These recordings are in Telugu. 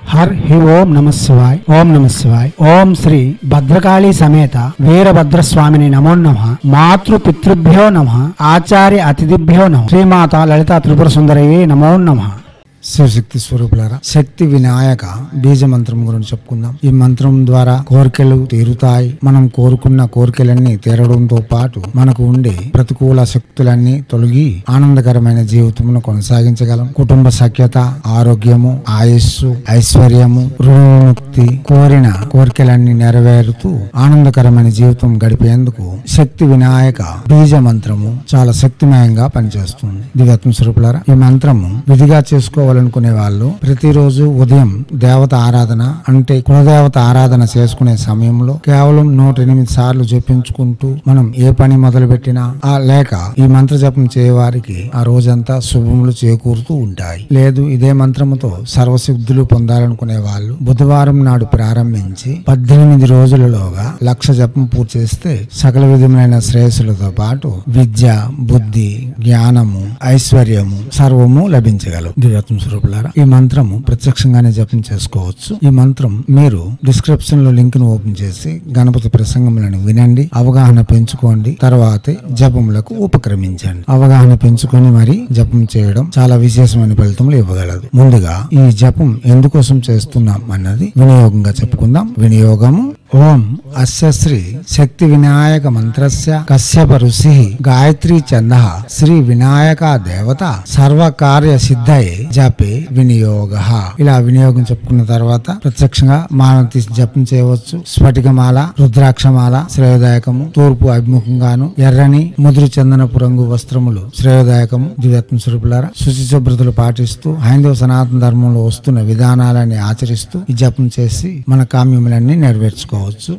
हर ही ओम नमः शिवाय ओम नमः शिवाय ओम श्री भद्रकाली समेत वीरभद्र स्वामिनि नमो नमः मातृ पितृभ्यो नमः आचार्य अतिथिभ्यो नमः श्रीमाता ललिता त्रिपुर सुंदरये नमो नमः। శివశక్తి స్వరూపులారా, శక్తి వినాయక బీజ మంత్రం గురించి చెప్పుకుందాం. ఈ మంత్రం ద్వారా కోరికలు తీరుతాయి. మనం కోరుకున్న కోరికలన్నీ తీరడంతో పాటు మనకు ఉండే ప్రతికూల శక్తులన్నీ తొలగి ఆనందకరమైన జీవితమును కొనసాగించగలం. కుటుంబ సఖ్యత, ఆరోగ్యము, ఆయుస్సు, ఐశ్వర్యము, రుణముక్తి, కోరిన కోరికలన్నీ నెరవేరుతూ ఆనందకరమైన జీవితం గడిపేందుకు శక్తి వినాయక బీజ మంత్రము చాలా శక్తిమయంగా పనిచేస్తుంది. దివ్యాత్మ స్వరూపులారా, ఈ మంత్రము విధిగా చేసుకోవాలనుకునే వాళ్ళు ప్రతిరోజు ఉదయం దేవత ఆరాధన అంటే కులదేవత ఆరాధన చేసుకునే సమయంలో కేవలం 108 సార్లు జపించుకుంటూ మనం ఏ పని మొదలు పెట్టినా లేక ఈ మంత్ర జపం చేయవారికి ఆ రోజంతా శుభములు చేకూరుతూ ఉంటాయి. లేదు ఇదే మంత్రముతో సర్వసిద్ధులు పొందాలనుకునే వాళ్ళు బుధవారం నాడు ప్రారంభించి 18 రోజులలోగా 1,00,000 జపం పూర్తి చేస్తే సకల విధములైన శ్రేయస్సులతో పాటు విద్య, బుద్ధి, జ్ఞానము, ఐశ్వర్యము సర్వము లభించగలవు. దివ్యాత్మ స్వరూపులారా, ఈ మంత్రము ప్రత్యక్షంగానే జపం చేసుకోవచ్చు. ఈ మంత్రం మీరు డిస్క్రిప్షన్ లో లింక్ ను ఓపెన్ చేసి గణపతి ప్రసంగములను వినండి, అవగాహన పెంచుకోండి, తర్వాతే జపములకు ఉపక్రమించండి. అవగాహన పెంచుకొని మరి జపం చేయడం చాలా విశేషమైన ఫలితములు ఇవ్వగలదు. ముందుగా ఈ జపం ఎందుకోసం చేస్తున్నాం అన్నది వినియోగంగా చెప్పుకుందాం. వినియోగము: ఓం అస్య శ్రీ శక్తి వినాయక మంత్రస్య కశ్యప ఋషి గాయత్రీ ఛందః శ్రీ వినాయక దేవత సర్వకార్య సిద్ధయే జపే వినియోగ. ఇలా వినియోగం చెప్పుకున్న తర్వాత ప్రత్యక్షంగా మాల తీసి జపం చేయవచ్చు. స్ఫటికమాల, రుద్రాక్షమాల శ్రేయోదాయకము, తూర్పు అభిముఖంగాను ఎర్రని ముదురు చందనపు రంగు వస్త్రములు శ్రేయోదాయకము. దివ్యాత్మ స్వరూపులారా, శుచి శుభ్రతలు పాటిస్తూ హైందవ సనాతన ధర్మంలో వస్తున్న విధానాలని ఆచరిస్తూ ఈ జపం చేసి మన కామ్యములన్నీ నెరవేర్చుకో.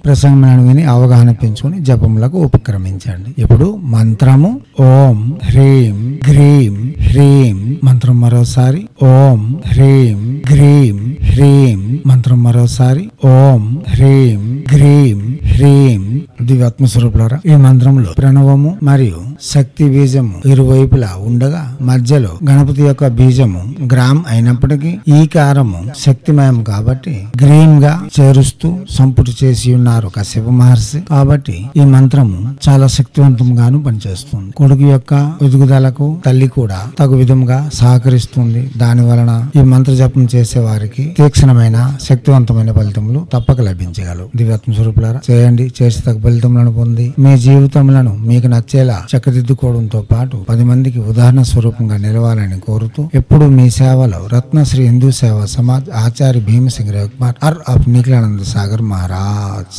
ప్రసంగములను విని అవగాహన పెంచుకుని జపములకు ఉపక్రమించండి. ఇప్పుడు మంత్రము: ఓం హ్రీం గ్రీం హ్రీం. మంత్రం మరోసారి: ఓం హ్రీం గ్రీం హ్రీం. మంత్రం మరోసారి: ఓం హ్రీం గ్రీం హ్రీం. దివ్యాత్మ స్వరూపులారా, ఈ మంత్రంలో ప్రణవము మరియు శక్తి బీజము ఇరువైపులా ఉండగా మధ్యలో గణపతి యొక్క బీజము గ్రామ్ అయినప్పటికీ ఈ కారము శక్తిమయం కాబట్టి గ్రీన్ గా చేరుస్తూ సంపుటి చేసి ఉన్నారు కశ్యప మహర్షి. కాబట్టి ఈ మంత్రము చాలా శక్తివంతంగాను పనిచేస్తుంది. కొడుకు యొక్క ఎదుగుదలకు తల్లి కూడా తగు విధంగా సహకరిస్తుంది. దాని వలన ఈ మంత్ర జపం చేసే వారికి తీక్షణమైన శక్తివంతమైన ఫలితములు తప్పక లభించగలవు. దివ్యాత్మ స్వరూపులారా, చేయండి. చేసి తగ్గ ఫలితములను పొంది మీ జీవితములను మీకు నచ్చేలా చక్కదిద్దుకోవడంతో పాటు 10 మందికి ఉదాహరణ స్వరూపంగా నిలవాలని కోరుతూ ఎప్పుడు మీ సేవలో రత్నశ్రీ హిందూ సేవా సమాజ్ ఆచార్య భీమసింగ్ రవికుమార్ ఆఫ్ నిఖిలానంద సాగర్ महाराज।